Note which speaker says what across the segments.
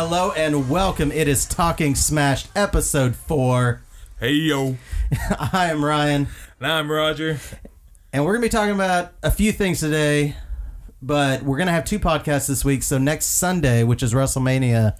Speaker 1: Hello and welcome. It is Talking Smashed, episode 4.
Speaker 2: Hey, yo.
Speaker 1: I am Ryan.
Speaker 2: And I'm Roger.
Speaker 1: And we're going to be talking about a few things today, but we're going to have 2 podcasts this week. So next Sunday, which is WrestleMania,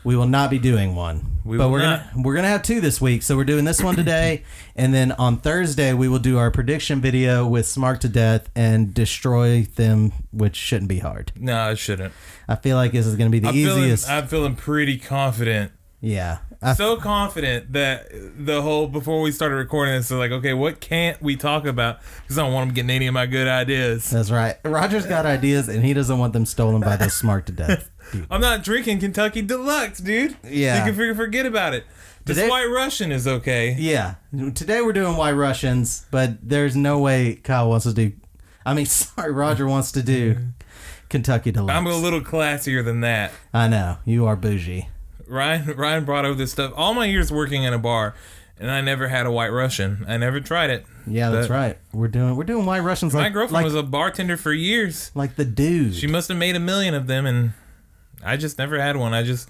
Speaker 1: we will not be doing one. We're gonna have 2 this week. So we're doing this one today, and then on Thursday we will do our prediction video with Smark to Death and destroy them, which shouldn't be hard.
Speaker 2: No, it shouldn't.
Speaker 1: I feel like this is gonna be the easiest.
Speaker 2: I'm feeling pretty confident.
Speaker 1: Yeah.
Speaker 2: So confident that before we started recording this, so like, okay, what can't we talk about? Because I don't want them getting any of my good ideas.
Speaker 1: That's right. Roger's got ideas, and he doesn't want them stolen by those Smark to Death. Dude.
Speaker 2: I'm not drinking Kentucky Deluxe, dude.
Speaker 1: Yeah.
Speaker 2: You can forget about it. This White Russian is okay.
Speaker 1: Yeah. Today we're doing White Russians, but there's no way Kyle wants to do... Roger wants to do Kentucky Deluxe.
Speaker 2: I'm a little classier than that.
Speaker 1: I know. You are bougie.
Speaker 2: Ryan brought over this stuff. All my years working in a bar, and I never had a White Russian. I never tried it.
Speaker 1: Yeah, that's right. We're doing White Russians.
Speaker 2: My girlfriend was a bartender for years.
Speaker 1: Like the dude.
Speaker 2: She must have made 1 million of them, and I just never had one. I just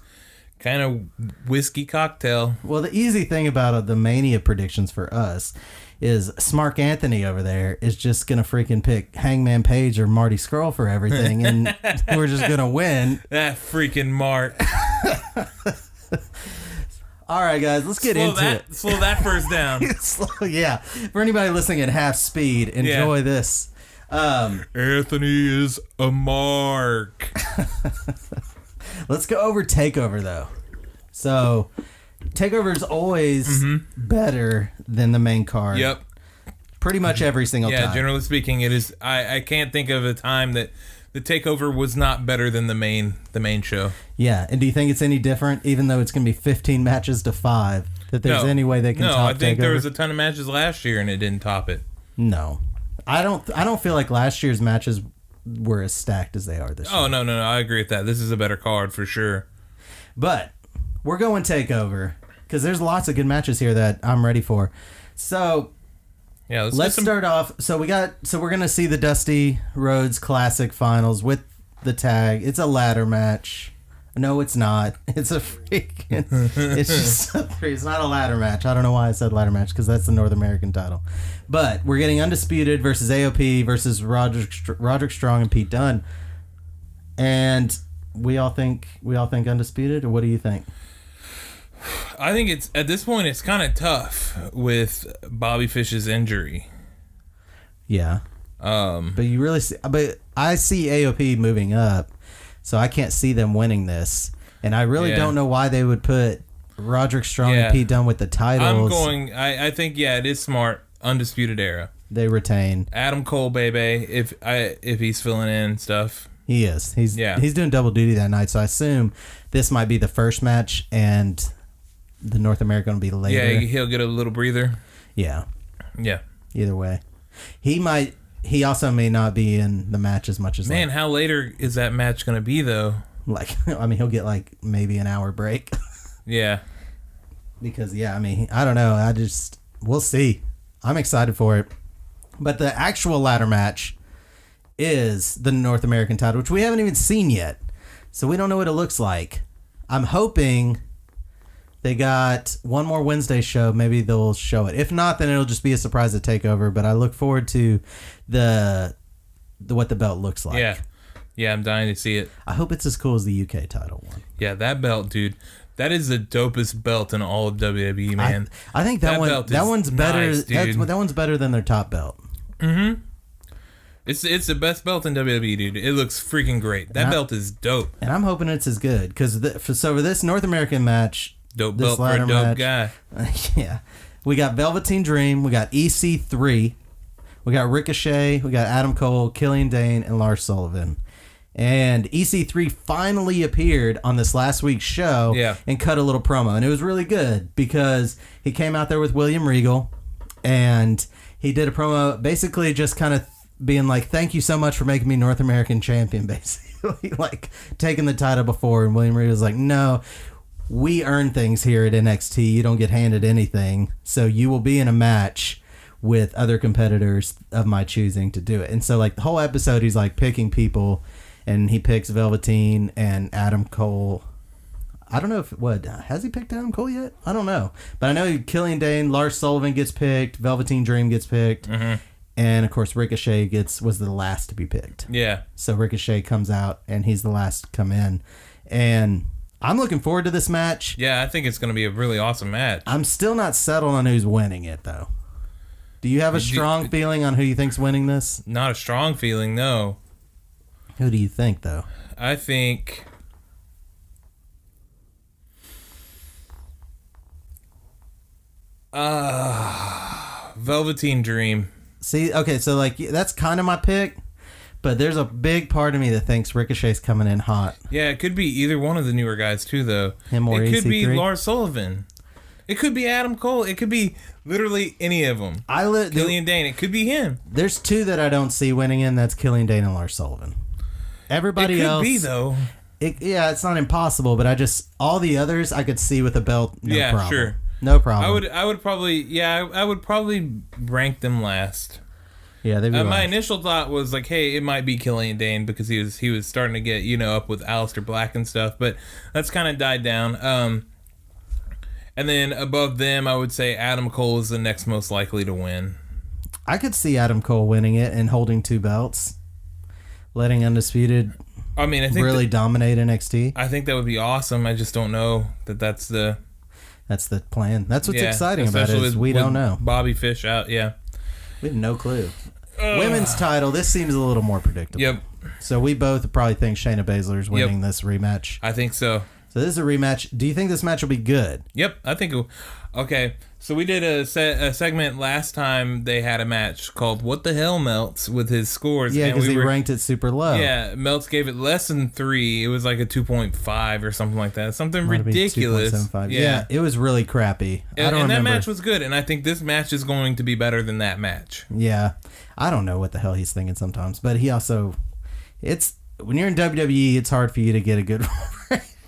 Speaker 2: kind of whiskey cocktail.
Speaker 1: Well, the easy thing about the Mania predictions for us is Smark Anthony over there is just going to freaking pick Hangman Page or Marty Scurll for everything, and we're just going to win.
Speaker 2: That freaking Mark.
Speaker 1: All right, guys, let's get into it.
Speaker 2: Slow that first down.
Speaker 1: Yeah. For anybody listening at half speed, enjoy this.
Speaker 2: Anthony is a mark.
Speaker 1: Let's go over TakeOver, though. So, TakeOver is always better than the main card.
Speaker 2: Yep.
Speaker 1: Pretty much every single time.
Speaker 2: Yeah, generally speaking, it is. I can't think of a time that the TakeOver was not better than the main show.
Speaker 1: Yeah, and do you think it's any different, even though it's going to be 15 matches to 5, that there's any way they can top TakeOver?
Speaker 2: No, I think there was a ton of matches last year, and it didn't top it.
Speaker 1: No. I don't feel like last year's matches were as stacked as they are this year.
Speaker 2: Oh, no, I agree with that. This is a better card for sure.
Speaker 1: But we're going TakeOver because there's lots of good matches here that I'm ready for. So
Speaker 2: yeah,
Speaker 1: let's start off. So we're gonna see the Dusty Rhodes Classic Finals with the tag. It's a ladder match. No, it's not. It's a freaking. It's just it's not a ladder match. I don't know why I said ladder match because that's the North American title. But we're getting Undisputed versus AOP versus Roderick Strong and Pete Dunne. And we all think Undisputed, or what do you think?
Speaker 2: I think it's at this point it's kind of tough with Bobby Fish's injury.
Speaker 1: Yeah. But you really see, but I see AOP moving up. So I can't see them winning this. And I really don't know why they would put Roderick Strong and Pete Dunne with the titles.
Speaker 2: I think, it is smart. Undisputed Era.
Speaker 1: They retain.
Speaker 2: Adam Cole, baby, if he's filling in stuff.
Speaker 1: He is. He's doing double duty that night. So I assume this might be the first match and the North American will be later.
Speaker 2: Yeah, he'll get a little breather.
Speaker 1: Yeah.
Speaker 2: Yeah.
Speaker 1: Either way. He also may not be in the match as much as...
Speaker 2: Man, how later is that match going to be, though?
Speaker 1: He'll get, maybe an hour break.
Speaker 2: Yeah.
Speaker 1: Because, I don't know. We'll see. I'm excited for it. But the actual ladder match is the North American title, which we haven't even seen yet. So we don't know what it looks like. I'm hoping they got one more Wednesday show. Maybe they'll show it. If not, then it'll just be a surprise at TakeOver. But I look forward to the what the belt looks like.
Speaker 2: Yeah, I'm dying to see it.
Speaker 1: I hope it's as cool as the UK title one.
Speaker 2: Yeah, that belt, dude. That is the dopest belt in all of WWE, man.
Speaker 1: I think that one's better.
Speaker 2: Nice, dude.
Speaker 1: That one's better than their top belt.
Speaker 2: Mm-hmm. It's the best belt in WWE, dude. It looks freaking great. That belt is dope. And I'm hoping it's as good because for this North American match. Dope belt for a dope guy.
Speaker 1: Yeah. We got Velveteen Dream. We got EC3. We got Ricochet. We got Adam Cole, Killian Dane, and Lars Sullivan. And EC3 finally appeared on this last week's show and cut a little promo. And it was really good because he came out there with William Regal and he did a promo basically just kind of being like, thank you so much for making me North American champion, basically. Taking the title before. And William Regal was like, no, we earn things here at NXT. You don't get handed anything. So you will be in a match with other competitors of my choosing to do it. And so the whole episode, he's picking people, and he picks Velveteen and Adam Cole. I don't know if has he picked Adam Cole yet? I don't know, but I know Killian Dane, Lars Sullivan gets picked, Velveteen Dream gets picked, and of course Ricochet was the last to be picked.
Speaker 2: Yeah.
Speaker 1: So Ricochet comes out and he's the last to come in, and I'm looking forward to this match.
Speaker 2: Yeah, I think it's going to be a really awesome match.
Speaker 1: I'm still not settled on who's winning it though. Do you have a strong feeling on who you think's winning this?
Speaker 2: Not a strong feeling, no.
Speaker 1: Who do you think though?
Speaker 2: I think. Velveteen Dream.
Speaker 1: See, okay, so like that's kind of my pick, but there's a big part of me that thinks Ricochet's coming in hot.
Speaker 2: Yeah, it could be either one of the newer guys too, though.
Speaker 1: Him or
Speaker 2: it could
Speaker 1: EC3?
Speaker 2: be Lars Sullivan. It could be Adam Cole. It could be literally any of them. Killian Dane. It could be him.
Speaker 1: There's two that I don't see winning in. That's Killian Dane and Lars Sullivan. Everybody else.
Speaker 2: It could be though.
Speaker 1: It's not impossible, but all the others I could see with a belt. No problem.
Speaker 2: Sure.
Speaker 1: No problem.
Speaker 2: I would probably rank them last.
Speaker 1: Yeah, they'd be
Speaker 2: my initial thought was like, hey, it might be Killian Dane because he was starting to get up with Aleister Black and stuff, but that's kind of died down. And then above them, I would say Adam Cole is the next most likely to win.
Speaker 1: I could see Adam Cole winning it and holding 2 belts, letting Undisputed. I think really dominate NXT.
Speaker 2: I think that would be awesome. I just don't know that's the
Speaker 1: plan. That's what's exciting about it. Is we don't know.
Speaker 2: Bobby Fish out. Yeah,
Speaker 1: we have no clue. Women's title. This seems a little more predictable.
Speaker 2: Yep.
Speaker 1: So we both probably think Shayna Baszler's winning this rematch.
Speaker 2: I think so.
Speaker 1: So this is a rematch. Do you think this match will be good?
Speaker 2: Yep, I think. Okay, so we did a segment last time. They had a match called "What the Hell, Melts" with his scores.
Speaker 1: Yeah, because he ranked it super low.
Speaker 2: Yeah, Melts gave it less than 3. It was like a 2.5 or something like that. Something ridiculous.
Speaker 1: Yeah, it was really crappy. I don't remember.
Speaker 2: That match was good, and I think this match is going to be better than that match.
Speaker 1: Yeah, I don't know what the hell he's thinking sometimes, but he also, when you're in WWE, it's hard for you to get a good.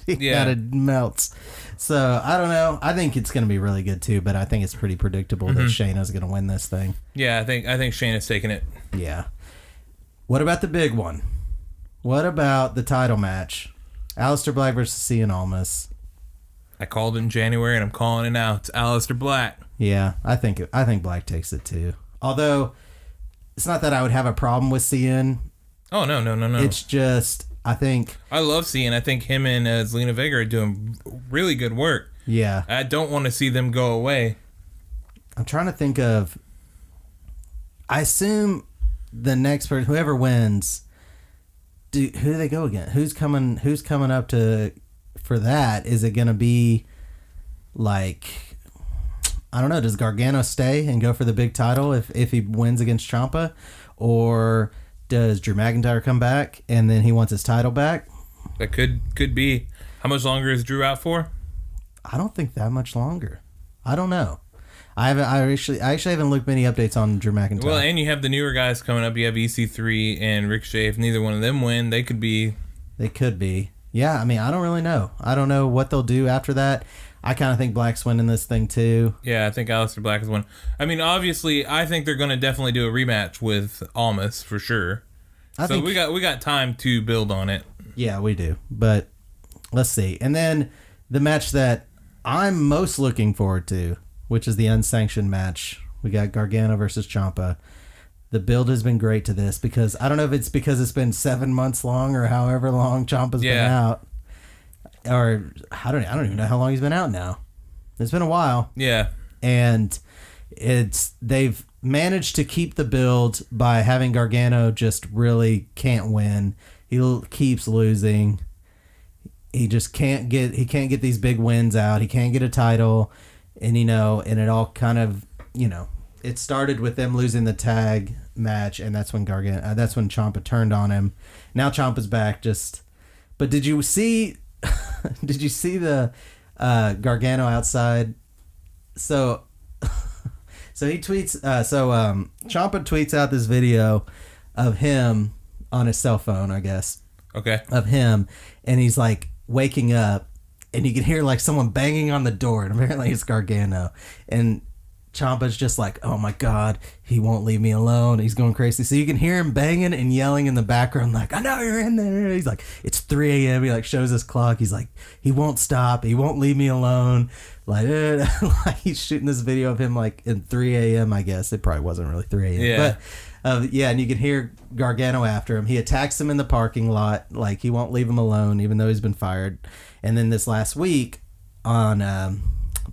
Speaker 1: Out of Melts. So I don't know. I think it's going to be really good too, but I think it's pretty predictable that Shayna's going to win this thing.
Speaker 2: Yeah, I think Shayna's taking it.
Speaker 1: Yeah. What about the big one? What about the title match? Aleister Black versus Seein Almas.
Speaker 2: I called it in January, and I'm calling it now. It's Aleister Black.
Speaker 1: Yeah, I think Black takes it too. Although it's not that I would have a problem with Seein.
Speaker 2: Oh no.
Speaker 1: It's just. I
Speaker 2: love Seein. I think him and Zelina Vega are doing really good work.
Speaker 1: Yeah.
Speaker 2: I don't want to see them go away.
Speaker 1: I'm trying to think of. I assume the next person, whoever wins, who do they go against? Who's coming up for that? Is it going to be like, I don't know, does Gargano stay and go for the big title if he wins against Ciampa? Or does Drew McIntyre come back and then he wants his title back?
Speaker 2: That could be. How much longer is Drew out for?
Speaker 1: I don't think that much longer. I don't know. I actually haven't looked many updates on Drew McIntyre.
Speaker 2: Well, and you have the newer guys coming up. You have EC3 and Ricochet. If neither one of them win, they could be.
Speaker 1: They could be. Yeah, I don't really know. I don't know what they'll do after that. I kind of think Black's winning this thing too.
Speaker 2: Yeah, I think Aleister Black is winning. Obviously, I think they're going to definitely do a rematch with Almas for sure. So we got time to build on it.
Speaker 1: Yeah, we do. But let's see. And then the match that I'm most looking forward to, which is the unsanctioned match. We got Gargano versus Ciampa. The build has been great to this because I don't know if it's because it's been 7 months long or however long Ciampa's been out. Or I don't even know how long he's been out now. It's been a while.
Speaker 2: Yeah.
Speaker 1: And they've managed to keep the build by having Gargano just really can't win. He keeps losing. He just can't get these big wins out. He can't get a title. And and it all kind of, it started with them losing the tag match, and that's when Ciampa turned on him. Now Ciampa's back but did you see the Gargano outside? So he tweets. Ciampa tweets out this video of him on his cell phone, I guess.
Speaker 2: Okay.
Speaker 1: Of him, and he's like waking up, and you can hear like someone banging on the door, and apparently it's Gargano. And Ciampa's just like, oh my God, he won't leave me alone. He's going crazy. So you can hear him banging and yelling in the background, like, I know you're in there. He's like, it's 3 a.m. He like shows his clock. He's like, he won't stop. He won't leave me alone. Like, like he's shooting this video of him like in 3 a.m. I guess it probably wasn't really 3 a.m.
Speaker 2: Yeah.
Speaker 1: But yeah, and you can hear Gargano after him. He attacks him in the parking lot. Like he won't leave him alone, even though he's been fired. And then this last week on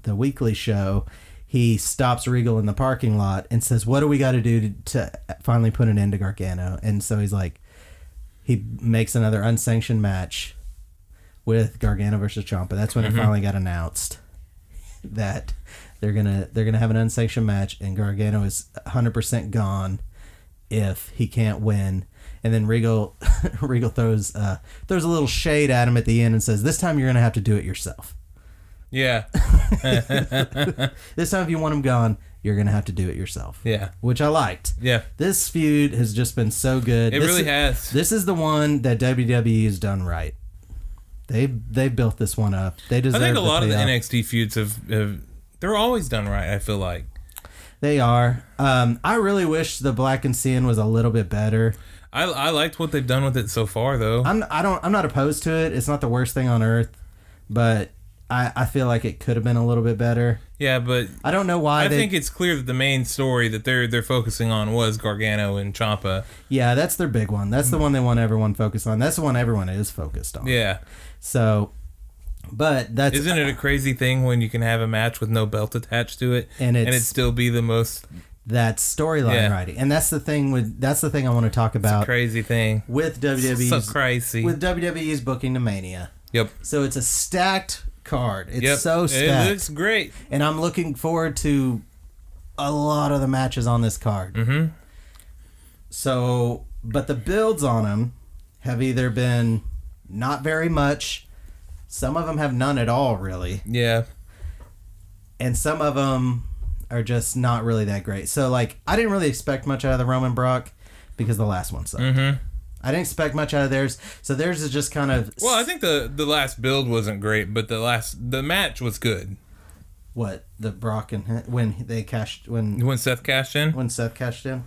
Speaker 1: the weekly show, he stops Regal in the parking lot and says, what do we got to do to finally put an end to Gargano? And so he's like, he makes another unsanctioned match with Gargano versus Ciampa. That's when it finally got announced that they're gonna have an unsanctioned match, and Gargano is 100% gone if he can't win. And then Regal throws a little shade at him at the end and says, this time you're gonna have to do it yourself.
Speaker 2: Yeah.
Speaker 1: This time if you want him gone, you're going to have to do it yourself.
Speaker 2: Yeah.
Speaker 1: Which I liked.
Speaker 2: Yeah.
Speaker 1: This feud has just been so good.
Speaker 2: It really has.
Speaker 1: This is the one that WWE has done right. They built this one up. They deserve.
Speaker 2: I think a lot of the NXT feuds have they're always done right, I feel like.
Speaker 1: They are. I really wish the Black and Seein was a little bit better.
Speaker 2: I liked what they've done with it so far, though.
Speaker 1: I'm not opposed to it. It's not the worst thing on earth, but I feel like it could have been a little bit better.
Speaker 2: Yeah, but
Speaker 1: I don't know why.
Speaker 2: I think it's clear that the main story that they're focusing on was Gargano and Ciampa.
Speaker 1: Yeah, that's their big one. That's the one they want everyone focused on. That's the one everyone is focused on.
Speaker 2: Yeah.
Speaker 1: So, but that's...
Speaker 2: Isn't it a crazy thing when you can have a match with no belt attached to it and it still be the most...
Speaker 1: That's storyline writing. And that's the thing I want to talk about.
Speaker 2: It's a crazy thing.
Speaker 1: With WWE's...
Speaker 2: So crazy.
Speaker 1: With WWE's booking to Mania.
Speaker 2: Yep.
Speaker 1: So it's a stacked card. It's so stacked.
Speaker 2: It looks great.
Speaker 1: And I'm looking forward to a lot of the matches on this card.
Speaker 2: Mm-hmm.
Speaker 1: So, but the builds on them have either been not very much. Some of them have none at all, really.
Speaker 2: Yeah.
Speaker 1: And some of them are just not really that great. So, like, I didn't really expect much out of the Roman Brock because the last one sucked.
Speaker 2: Mm-hmm.
Speaker 1: I didn't expect much out of theirs. So theirs is just kind of...
Speaker 2: Well, I think the last build wasn't great, but the match was good.
Speaker 1: What? The Brock and... When
Speaker 2: Seth cashed in?
Speaker 1: When Seth cashed in?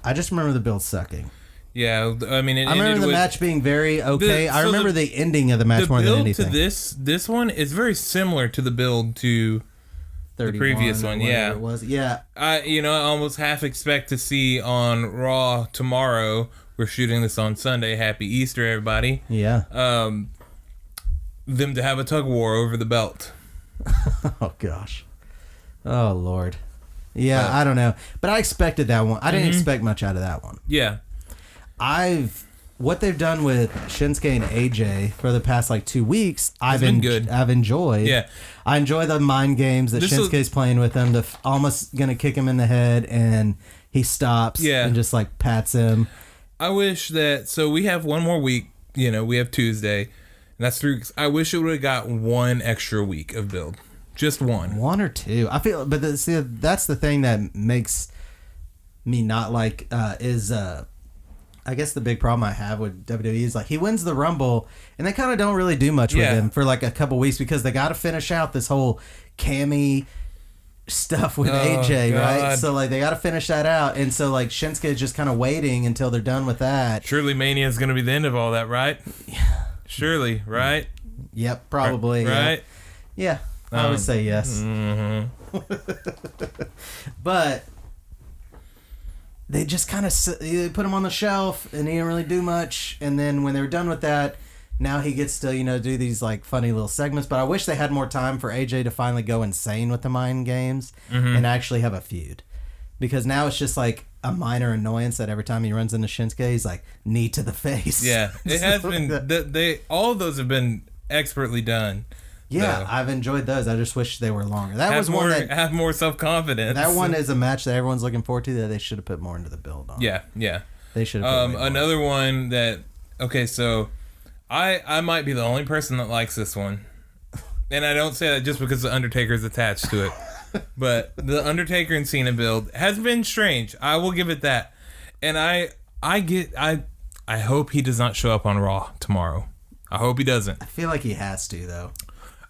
Speaker 1: I just remember the build sucking.
Speaker 2: Yeah, I mean...
Speaker 1: I remember the match being very okay. I remember the ending of the match more than anything.
Speaker 2: The build to this one is very similar to the build to... The previous one, yeah.
Speaker 1: It was. Yeah.
Speaker 2: I almost half expect to see on Raw tomorrow. We're shooting this on Sunday. Happy Easter, everybody.
Speaker 1: Yeah.
Speaker 2: Them to have a tug war over the belt.
Speaker 1: Oh gosh. Oh Lord. Yeah, I don't know, but I expected that one. I didn't expect much out of that one.
Speaker 2: Yeah.
Speaker 1: What they've done with Shinsuke and AJ for the past like 2 weeks, I've been good. I've enjoyed.
Speaker 2: Yeah,
Speaker 1: I enjoy the mind games that Shinsuke's playing with him. Almost gonna kick him in the head, and he stops.
Speaker 2: Yeah.
Speaker 1: And just like pats him.
Speaker 2: I wish that. So we have one more week. We have Tuesday, and that's 3 weeks. I wish it would have got one extra week of build, just one
Speaker 1: or two. I feel, but that's the thing that makes me not like I guess the big problem I have with WWE is like he wins the Rumble and they kind of don't really do much with him for like a couple weeks because they got to finish out this whole Cammy stuff with AJ, right? So like they got to finish that out, and so like Shinsuke is just kind of waiting until they're done with that.
Speaker 2: Surely Mania is going to be the end of all that, right?
Speaker 1: Yeah.
Speaker 2: Surely, right?
Speaker 1: Yep, probably.
Speaker 2: Right?
Speaker 1: Yeah. I would say yes.
Speaker 2: Mm-hmm.
Speaker 1: But they just kind of put him on the shelf, and he didn't really do much. And then when they were done with that, now he gets to do these like funny little segments. But I wish they had more time for AJ to finally go insane with the mind games and actually have a feud, because now it's just like a minor annoyance that every time he runs into Shinsuke, he's like knee to the face.
Speaker 2: Yeah, it has been. All of those have been expertly done.
Speaker 1: Yeah, I've enjoyed those. I just wish they were longer. That was
Speaker 2: more,
Speaker 1: one that
Speaker 2: have more self-confidence.
Speaker 1: That one is a match that everyone's looking forward to that they should have put more into the build on.
Speaker 2: Yeah, yeah.
Speaker 1: They should have put
Speaker 2: another one that so I might be the only person that likes this one. And I don't say that just because the Undertaker is attached to it. But the Undertaker and Cena build has been strange. I will give it that. And I hope he does not show up on Raw tomorrow. I hope he doesn't.
Speaker 1: I feel like he has to, though.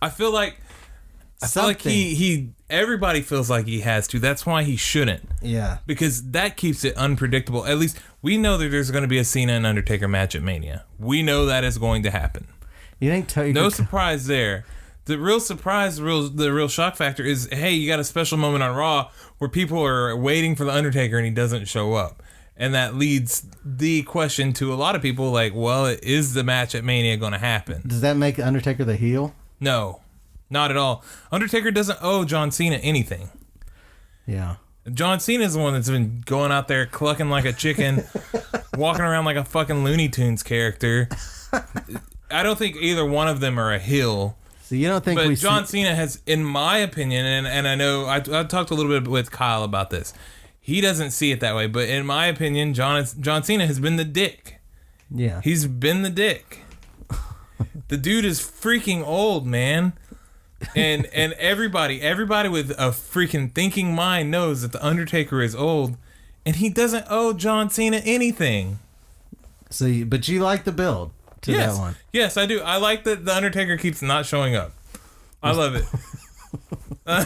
Speaker 2: I feel like I feel like everybody feels like he has to. That's why he shouldn't.
Speaker 1: Yeah.
Speaker 2: Because that keeps it unpredictable. At least we know that there's going to be a Cena and Undertaker match at Mania. We know that is going to happen.
Speaker 1: You think Taker...
Speaker 2: No surprise there. The real surprise, the real shock factor is, hey, you got a special moment on Raw where people are waiting for the Undertaker and he doesn't show up. And that leads the question to a lot of people like, well, is the match at Mania going to happen?
Speaker 1: Does that make Undertaker the heel?
Speaker 2: No, not at all. Undertaker doesn't owe John Cena anything.
Speaker 1: Yeah.
Speaker 2: John Cena is the one that's been going out there clucking like a chicken, walking around like a fucking Looney Tunes character. I don't think either one of them are a heel.
Speaker 1: So you don't think
Speaker 2: but John Cena has, in my opinion, and I know I talked a little bit with Kyle about this. He doesn't see it that way, but in my opinion, John Cena has been the dick.
Speaker 1: Yeah.
Speaker 2: He's been the dick. The dude is freaking old, man. And everybody with a freaking thinking mind knows that the Undertaker is old, and he doesn't owe John Cena anything.
Speaker 1: So, but you like the build to that one?
Speaker 2: Yes, I do. I like that the Undertaker keeps not showing up. I love it. I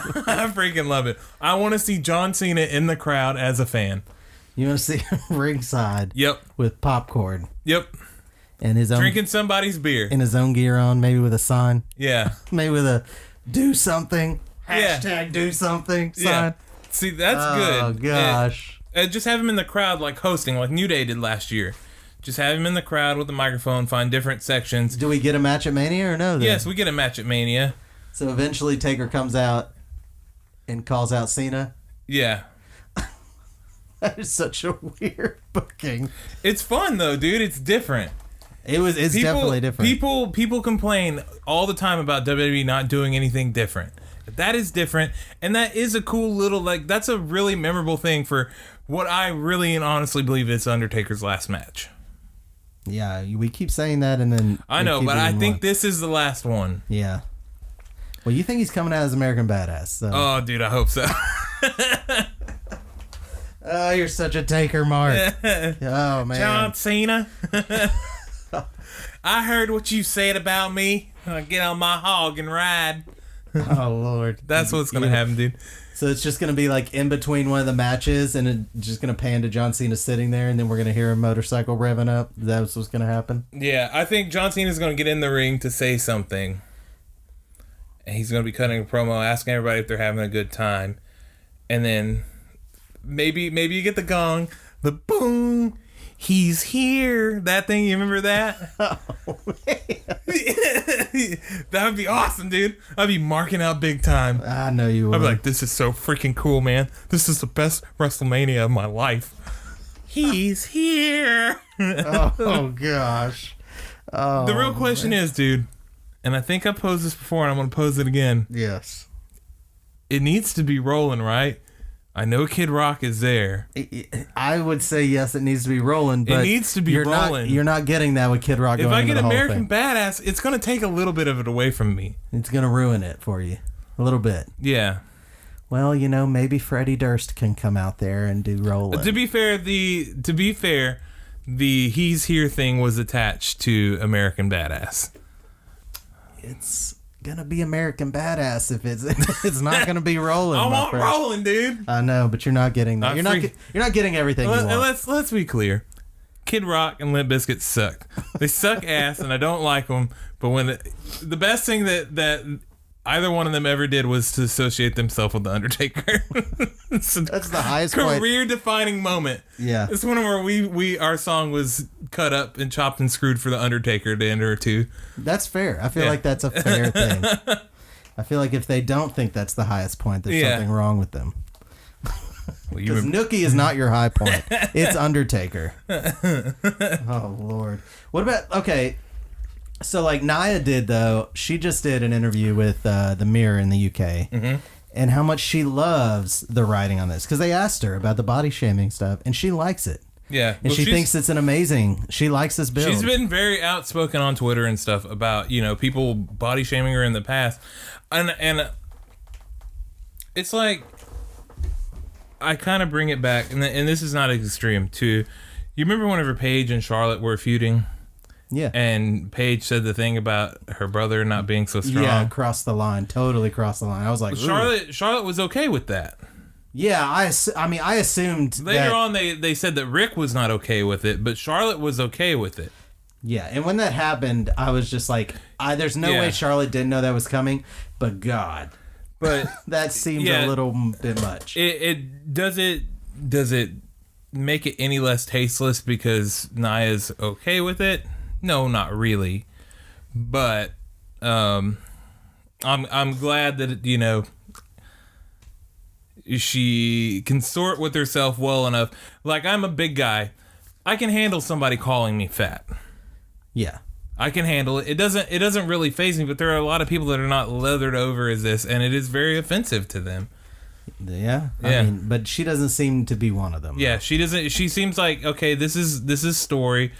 Speaker 2: freaking love it. I want to see John Cena in the crowd as a fan.
Speaker 1: You want to see him ringside?
Speaker 2: Yep.
Speaker 1: With popcorn.
Speaker 2: Yep.
Speaker 1: And his own
Speaker 2: drinking somebody's beer.
Speaker 1: In his own gear on, maybe with a sign.
Speaker 2: Yeah.
Speaker 1: Maybe with a do something. Hashtag do something sign.
Speaker 2: Yeah. See, that's good.
Speaker 1: Oh gosh.
Speaker 2: And just have him in the crowd like hosting, like New Day did last year. Just have him in the crowd with the microphone, find different sections.
Speaker 1: Do we get a match at Mania or no? Then?
Speaker 2: Yes, we get a match at Mania.
Speaker 1: So eventually Taker comes out and calls out Cena?
Speaker 2: Yeah.
Speaker 1: That is such a weird booking.
Speaker 2: It's fun though, dude. It's different.
Speaker 1: It's definitely different.
Speaker 2: People complain all the time about WWE not doing anything different. That is different, and that is a cool little, like, that's a really memorable thing for what I really and honestly believe is Undertaker's last match.
Speaker 1: Yeah, we keep saying that, and then
Speaker 2: I know, but I think this is the last one.
Speaker 1: Yeah. Well, you think he's coming out as American Badass? So.
Speaker 2: Oh, dude, I hope so.
Speaker 1: Oh, you're such a Taker, Mark. Oh man,
Speaker 2: John Cena. I heard what you said about me. Get on my hog and ride.
Speaker 1: Oh Lord,
Speaker 2: that's what's gonna happen, dude.
Speaker 1: So it's just gonna be like in between one of the matches, and it's just gonna pan to John Cena sitting there, and then we're gonna hear a motorcycle revving up. That's what's gonna happen.
Speaker 2: Yeah, I think John Cena's gonna get in the ring to say something, and he's gonna be cutting a promo, asking everybody if they're having a good time, and then maybe you get the gong, the boom. He's here. That thing, you remember that? Oh, that would be awesome, dude. I'd be marking out big time.
Speaker 1: I know you would.
Speaker 2: I'd be like, this is so freaking cool, man. This is the best WrestleMania of my life. He's here.
Speaker 1: Oh gosh. Oh,
Speaker 2: the real question is, dude, and I think I posed this before and I'm going to pose it again.
Speaker 1: Yes.
Speaker 2: It needs to be rolling, right? I know Kid Rock is there.
Speaker 1: I would say yes, it needs to be rolling, but
Speaker 2: it needs to be rolling.
Speaker 1: You're not getting that with Kid Rock.
Speaker 2: If I get American Badass, it's going to take a little bit of it away from me.
Speaker 1: It's going to ruin it for you. A little bit.
Speaker 2: Yeah.
Speaker 1: Well, maybe Freddie Durst can come out there and do rolling.
Speaker 2: To be fair, the He's Here thing was attached to American Badass.
Speaker 1: It's gonna be American Badass if it's not gonna be rolling.
Speaker 2: I want rolling, dude.
Speaker 1: I know, but you're not getting that. You're not getting everything you want.
Speaker 2: Let's be clear. Kid Rock and Limp Bizkit suck. They suck ass, and I don't like them. But when the best thing that either one of them ever did was to associate themselves with the Undertaker.
Speaker 1: That's the highest
Speaker 2: career-defining moment.
Speaker 1: Yeah,
Speaker 2: it's one where our song was cut up and chopped and screwed for the Undertaker to enter to.
Speaker 1: That's fair. I feel like that's a fair thing. I feel like if they don't think that's the highest point, there's something wrong with them. Because Nookie is not your high point. It's Undertaker. Oh Lord. What about So like Nia did though, she just did an interview with the Mirror in the UK, and how much she loves the writing on this because they asked her about the body shaming stuff, and she likes it.
Speaker 2: Yeah,
Speaker 1: and she thinks it's an amazing. She likes this build.
Speaker 2: She's been very outspoken on Twitter and stuff about people body shaming her in the past, and it's like I kind of bring it back, and this is not extreme. You remember whenever Paige and Charlotte were feuding?
Speaker 1: Yeah.
Speaker 2: And Paige said the thing about her brother not being so strong.
Speaker 1: Yeah, crossed the line. Totally crossed the line. I was like,
Speaker 2: Charlotte was okay with that.
Speaker 1: Yeah, I assumed
Speaker 2: later on they said that Rick was not okay with it, but Charlotte was okay with it.
Speaker 1: Yeah, and when that happened, I was just like, there's no way Charlotte didn't know that was coming, but God.
Speaker 2: But
Speaker 1: that seemed a little bit much.
Speaker 2: Does it make it any less tasteless because Nia's okay with it? No, not really. But I'm glad that she can sort with herself well enough. Like, I'm a big guy. I can handle somebody calling me fat.
Speaker 1: Yeah.
Speaker 2: I can handle it. It doesn't really faze me, but there are a lot of people that are not leathered over as this, and it is very offensive to them.
Speaker 1: Yeah. I mean, but she doesn't seem to be one of them.
Speaker 2: Yeah, she doesn't. She seems like, okay, this is story.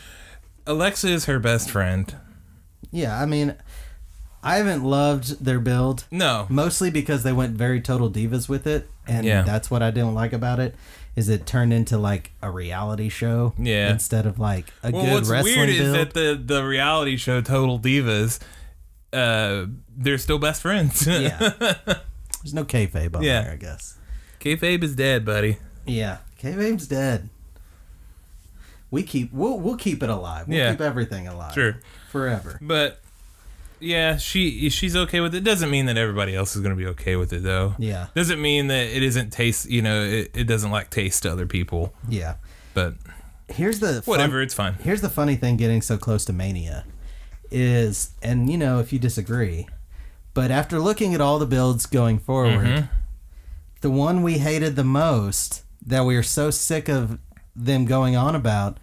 Speaker 2: Alexa is her best friend.
Speaker 1: Yeah, I mean, I haven't loved their build.
Speaker 2: No.
Speaker 1: Mostly because they went very Total Divas with it, and that's what I didn't like about it. Is it turned into like a reality show instead of like a good
Speaker 2: what's
Speaker 1: wrestling
Speaker 2: weird
Speaker 1: build?
Speaker 2: is that the reality show Total Divas, they're still best friends.
Speaker 1: Yeah. There's no kayfabe on there, I guess.
Speaker 2: Kayfabe is dead, buddy.
Speaker 1: Yeah, kayfabe's dead. We'll keep it alive. We'll keep everything alive.
Speaker 2: Sure.
Speaker 1: Forever.
Speaker 2: But yeah, she's okay with it. Doesn't mean that everybody else is going to be okay with it, though.
Speaker 1: Yeah.
Speaker 2: Doesn't mean that it isn't taste. It doesn't like taste to other people.
Speaker 1: Yeah.
Speaker 2: But
Speaker 1: here's the
Speaker 2: whatever. It's fine.
Speaker 1: Here's the funny thing: getting so close to Mania is, and if you disagree, but after looking at all the builds going forward, the one we hated the most, that we are so sick of them going on about,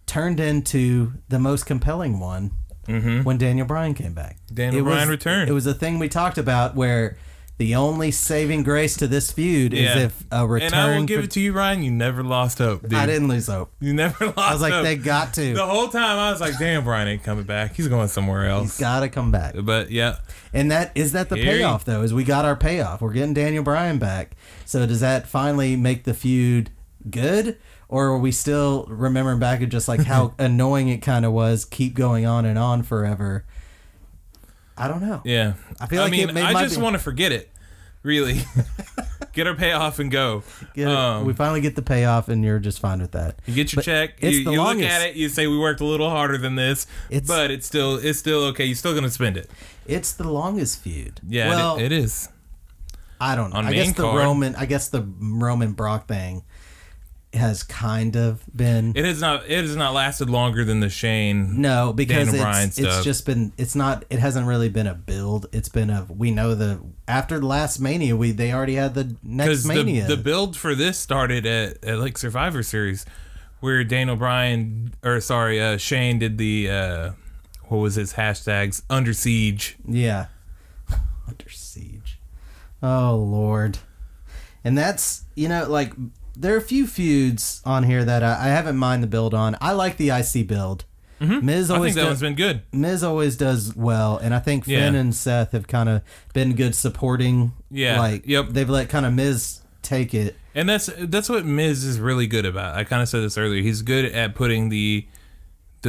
Speaker 1: turned into the most compelling one. When Daniel Bryan came back.
Speaker 2: Daniel Bryan returned.
Speaker 1: It was a thing we talked about where the only saving grace to this feud is if a return...
Speaker 2: And I will give it to you, Ryan, you never lost hope, dude.
Speaker 1: I didn't lose hope.
Speaker 2: You never lost hope.
Speaker 1: I was like, they got to.
Speaker 2: The whole time I was like, Daniel Bryan ain't coming back. He's going somewhere else.
Speaker 1: He's got to come back.
Speaker 2: But, yeah.
Speaker 1: And is that the payoff, though? Is we got our payoff. We're getting Daniel Bryan back. So does that finally make the feud good? Or are we still remembering back at just like how annoying it kind of was, keep going on and on forever? I don't know.
Speaker 2: Yeah.
Speaker 1: I feel like
Speaker 2: I just want to forget it. Really. Get our payoff and go.
Speaker 1: We finally get the payoff and you're just fine with that.
Speaker 2: You get your check. You look at it. You say we worked a little harder than this, but it's still okay. You're still going to spend it.
Speaker 1: It's the longest feud.
Speaker 2: Yeah, well, it is.
Speaker 1: I don't know. I guess the Roman Brock thing has kind of been.
Speaker 2: It has not lasted longer than the Shane.
Speaker 1: No, because
Speaker 2: it's
Speaker 1: just been. It's not. It hasn't really been a build. It's been after the last Mania. They already had the next Mania.
Speaker 2: The build for this started at like Survivor Series, where Shane did the what was his hashtags? Under Siege.
Speaker 1: Yeah, Under Siege. Oh Lord, and that's like. There are a few feuds on here that I haven't mind the build on. I like the IC build. Miz always
Speaker 2: I think that one's been good.
Speaker 1: Miz always does well, and I think Finn and Seth have kind of been good supporting.
Speaker 2: Yeah,
Speaker 1: they've let kind of Miz take it,
Speaker 2: and that's what Miz is really good about. I kind of said this earlier. He's good at putting the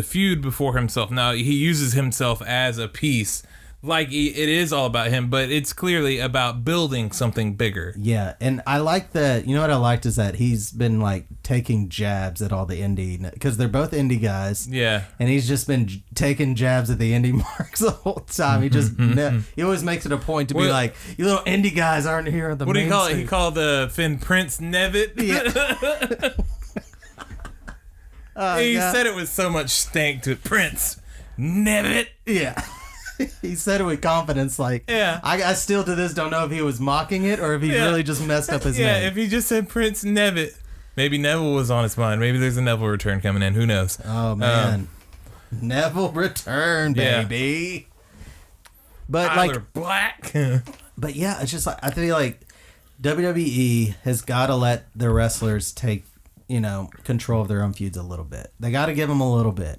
Speaker 2: feud before himself. Now he uses himself as a piece. Like, it is all about him, but it's clearly about building something bigger.
Speaker 1: Yeah, and I like that. You know what I liked is that he's been, like, taking jabs at all the indie... Because they're both indie guys.
Speaker 2: Yeah.
Speaker 1: And he's just been taking jabs at the indie marks the whole time. He just... he always makes it a point to be like, you little indie guys aren't here on the main
Speaker 2: What do you call it? He called Finn Prince Nevitt?
Speaker 1: Yeah.
Speaker 2: He said it with so much stank to it. Prince Nevitt.
Speaker 1: Yeah. He said it with confidence, like, I still to this don't know if he was mocking it or if he really just messed up his name.
Speaker 2: Yeah, if he just said Prince Nevitt, maybe Neville was on his mind. Maybe there's a Neville return coming in. Who knows?
Speaker 1: Oh, man. Neville return, baby. But,
Speaker 2: Tyler Black.
Speaker 1: But, yeah, it's just like, I feel like WWE has got to let the wrestlers take, control of their own feuds a little bit. They got to give them a little bit.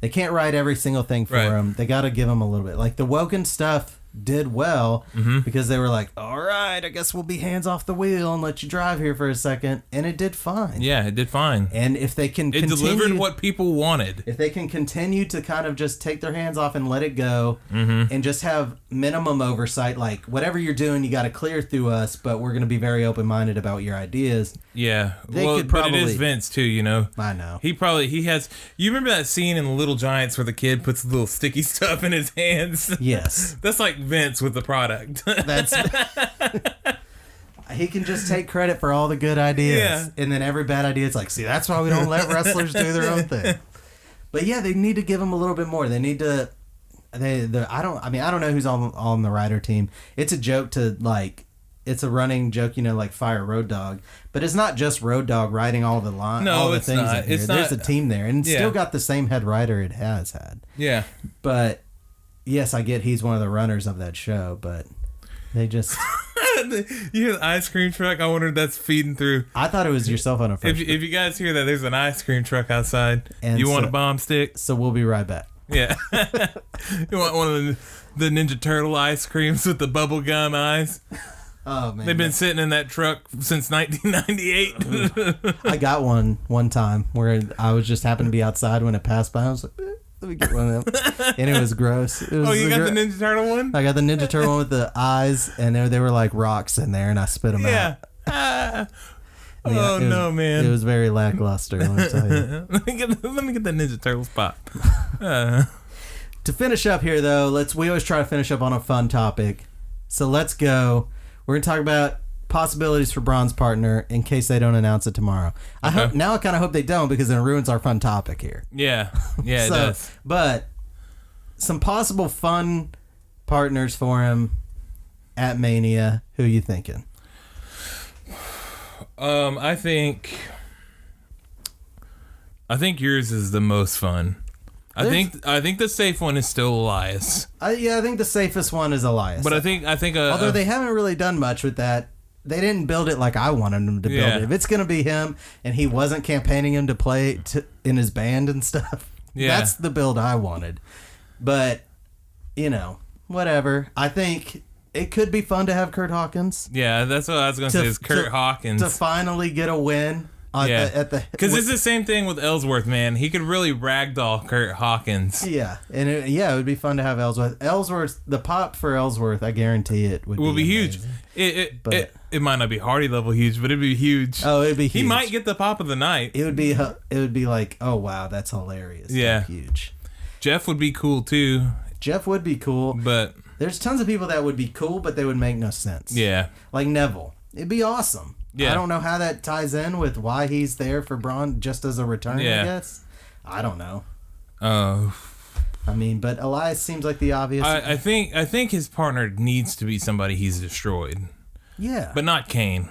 Speaker 1: They can't write every single thing for them. They got to give them a little bit. Like the Woken stuff did well because they were like, all right, right, I guess we'll be hands off the wheel and let you drive here for a second. And it did fine.
Speaker 2: Yeah, it did fine.
Speaker 1: And if they can
Speaker 2: delivered what people wanted.
Speaker 1: If they can continue to kind of just take their hands off and let it go and just have minimum oversight, like whatever you're doing, you got to clear through us, but we're going to be very open-minded about your ideas.
Speaker 2: Yeah.
Speaker 1: But
Speaker 2: it is Vince too, you know.
Speaker 1: I know.
Speaker 2: He has, you remember that scene in The Little Giants where the kid puts little sticky stuff in his hands?
Speaker 1: Yes.
Speaker 2: That's like Vince with the product.
Speaker 1: That's he can just take credit for all the good ideas, and then every bad idea, it's like, see, that's why we don't let wrestlers do their own thing. But yeah, they need to give them a little bit more. They need to. I don't know who's on the writer team. It's a joke to like. It's a running joke, you know, like fire Road Dogg, but it's not just Road Dogg writing all the lines.
Speaker 2: No,
Speaker 1: all the
Speaker 2: it's
Speaker 1: things
Speaker 2: not.
Speaker 1: in here.
Speaker 2: It's
Speaker 1: There's
Speaker 2: not,
Speaker 1: a team there, and it's still got the same head writer it has had.
Speaker 2: Yeah,
Speaker 1: but yes, I get he's one of the runners of that show, but they just.
Speaker 2: You hear the ice cream truck? I wonder if that's feeding through.
Speaker 1: I thought it was your cell phone at first.
Speaker 2: If you guys hear that, there's an ice cream truck outside.
Speaker 1: And
Speaker 2: you want a bomb stick?
Speaker 1: So we'll be right back.
Speaker 2: Yeah. You want one of the Ninja Turtle ice creams with the bubble gum eyes?
Speaker 1: Oh man,
Speaker 2: they've been sitting in that truck since 1998.
Speaker 1: I got one time where I was just happened to be outside when it passed by. I was like, let me get one of them, and it was gross. It was
Speaker 2: you got the Ninja Turtle one?
Speaker 1: I got the Ninja Turtle one with the eyes, and they were like rocks in there, and I spit them out.
Speaker 2: No, man!
Speaker 1: It was very lackluster. Let me tell you.
Speaker 2: let me get the Ninja Turtles pop.
Speaker 1: To finish up here, though, we always try to finish up on a fun topic. So let's go. We're gonna talk about possibilities for Braun's partner in case they don't announce it tomorrow. I kind of hope they don't, because then it ruins our fun topic here.
Speaker 2: Yeah, it does.
Speaker 1: But some possible fun partners for him at Mania. Who you thinking?
Speaker 2: I think yours is the most fun. I think the safe one is still Elias.
Speaker 1: I think the safest one is Elias.
Speaker 2: But I think
Speaker 1: although they haven't really done much with that. They didn't build it like I wanted them to build it. If it's going to be him and he wasn't campaigning him to play in his band and stuff, that's the build I wanted. But, whatever. I think it could be fun to have Kurt Hawkins.
Speaker 2: Yeah, that's what I was going to say is Kurt Hawkins.
Speaker 1: To finally get a win.
Speaker 2: Because it's the same thing with Ellsworth, man. He could really ragdoll Kurt Hawkins.
Speaker 1: Yeah, and it would be fun to have Ellsworth. The pop for Ellsworth, I guarantee it will be
Speaker 2: huge. It might not be Hardy level huge, but it'd be huge.
Speaker 1: Oh, it'd be huge.
Speaker 2: He might get the pop of the night.
Speaker 1: It would be like, oh wow, that's hilarious.
Speaker 2: Yeah,
Speaker 1: huge.
Speaker 2: Jeff would be cool too.
Speaker 1: Jeff would be cool,
Speaker 2: but
Speaker 1: there's tons of people that would be cool, but they would make no sense.
Speaker 2: Yeah,
Speaker 1: like Neville. It'd be awesome. Yeah. I don't know how that ties in with why he's there for Braun just as a return, I guess. I don't know. I mean, but Elias seems like the obvious.
Speaker 2: I think his partner needs to be somebody he's destroyed.
Speaker 1: Yeah.
Speaker 2: But not Kane.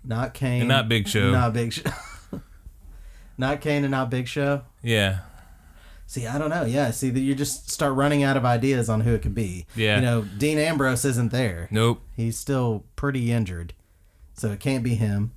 Speaker 1: Not Kane.
Speaker 2: And not Big Show.
Speaker 1: Not Big Show. Not Kane and not Big Show?
Speaker 2: Yeah.
Speaker 1: See, I don't know. Yeah, see, you just start running out of ideas on who it could be.
Speaker 2: Yeah.
Speaker 1: Dean Ambrose isn't there.
Speaker 2: Nope.
Speaker 1: He's still pretty injured. So it can't be him.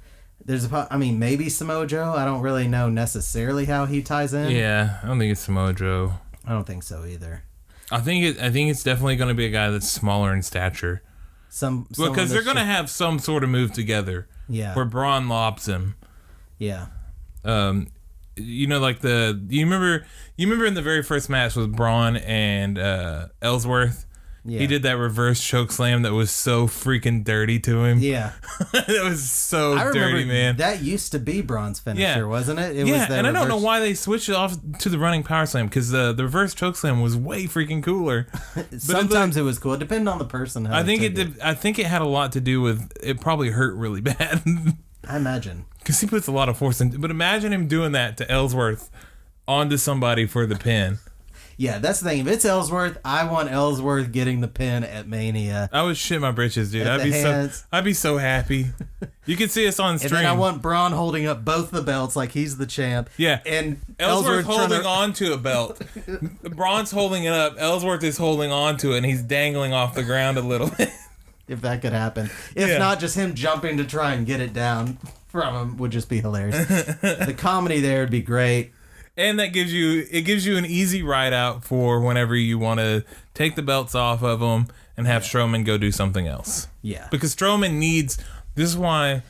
Speaker 1: Maybe Samoa Joe. I don't really know necessarily how he ties in.
Speaker 2: Yeah, I don't think it's Samoa Joe.
Speaker 1: I don't think so either.
Speaker 2: I think it's definitely going to be a guy that's smaller in stature. Because they're going to have some sort of move together.
Speaker 1: Yeah.
Speaker 2: Where Braun lobs him.
Speaker 1: Yeah.
Speaker 2: You remember in the very first match with Braun and Ellsworth. Yeah. He did that reverse choke slam that was so freaking dirty to him.
Speaker 1: Yeah.
Speaker 2: It was so dirty, man.
Speaker 1: That used to be Braun's finisher, wasn't it? It was
Speaker 2: and I don't know why they switched it off to the running power slam, because the reverse choke slam was way freaking cooler.
Speaker 1: Sometimes it was cool. It depended on the person.
Speaker 2: I think it had a lot to do with it probably hurt really bad.
Speaker 1: I imagine.
Speaker 2: Because he puts a lot of force in. But imagine him doing that to Ellsworth onto somebody for the pin.
Speaker 1: Yeah, that's the thing. If it's Ellsworth, I want Ellsworth getting the pin at Mania.
Speaker 2: I would shit my britches, dude. I'd be so happy. You can see us on stream.
Speaker 1: And then I want Braun holding up both the belts like he's the champ.
Speaker 2: Yeah.
Speaker 1: And
Speaker 2: Ellsworth holding on to a belt. Braun's holding it up. Ellsworth is holding on to it, and he's dangling off the ground a little bit.
Speaker 1: If that could happen. If not, just him jumping to try and get it down from him would just be hilarious. The comedy there would be great.
Speaker 2: And that gives you an easy ride out for whenever you want to take the belts off of them and have Strowman go do something else.
Speaker 1: Yeah.
Speaker 2: Because Strowman needs... This is why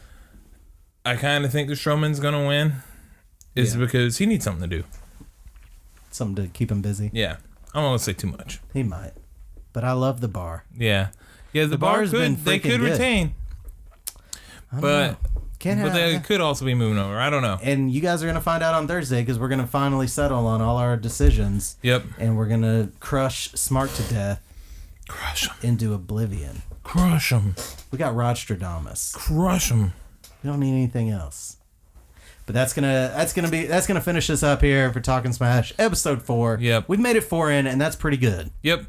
Speaker 2: I kind of think that Strowman's going to win. Is because he needs something to do.
Speaker 1: Something to keep him busy.
Speaker 2: Yeah. I don't want to say too much.
Speaker 1: He might. But I love the bar.
Speaker 2: Yeah. Yeah, the bar could... They could retain. But they could also be moving over. I don't know.
Speaker 1: And you guys are going to find out on Thursday because we're going to finally settle on all our decisions.
Speaker 2: Yep.
Speaker 1: And we're going to crush Smart to death.
Speaker 2: Crush him.
Speaker 1: Into oblivion.
Speaker 2: Crush him.
Speaker 1: We got Rodstradamus.
Speaker 2: Crush him.
Speaker 1: We don't need anything else. But that's gonna finish us up here for Talking Smash episode 4.
Speaker 2: Yep.
Speaker 1: We've made it 4 in, and that's pretty good.
Speaker 2: Yep.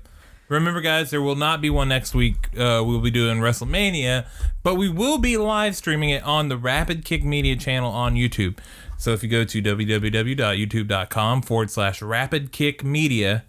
Speaker 2: Remember, guys, there will not be one next week. We'll be doing WrestleMania, but we will be live streaming it on the Rapid Kick Media channel on YouTube. So if you go to www.youtube.com/Rapid Kick Media,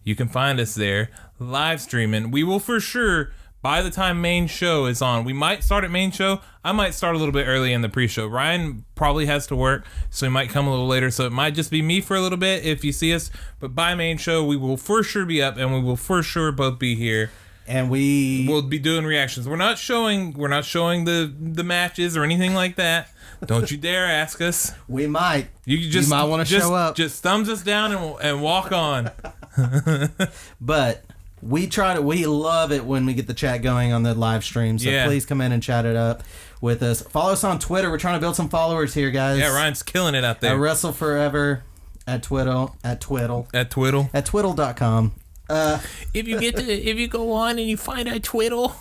Speaker 2: you can find us there live streaming. We will for sure, by the time main show is on, we might start at main show. I might start a little bit early in the pre-show. Ryan probably has to work, so he might come a little later. So it might just be me for a little bit if you see us. But by main show, we will for sure be up, and we will for sure both be here.
Speaker 1: And we'll
Speaker 2: be doing reactions. We're not showing the matches or anything like that. Don't you dare ask us.
Speaker 1: We might.
Speaker 2: You
Speaker 1: might want to show up.
Speaker 2: Just thumbs us down and walk on.
Speaker 1: But we love it when we get the chat going on the live stream. So please come in and chat it up with us. Follow us on Twitter. We're trying to build some followers here, guys.
Speaker 2: Yeah, Ryan's killing it out there.
Speaker 1: At WrestleForever, at Twiddle. At Twiddle.com.
Speaker 2: If you go on and you find our Twiddle,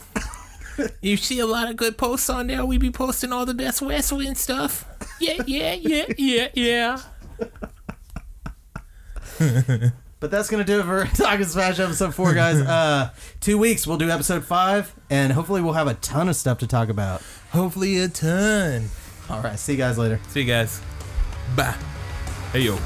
Speaker 2: you see a lot of good posts on there. We be posting all the best wrestling stuff. Yeah.
Speaker 1: But that's going to do it for Talking Smash episode 4, guys. 2 weeks, we'll do episode 5, and hopefully we'll have a ton of stuff to talk about.
Speaker 2: Hopefully a ton.
Speaker 1: All right, see you guys later.
Speaker 2: See you guys. Bye. Hey, yo.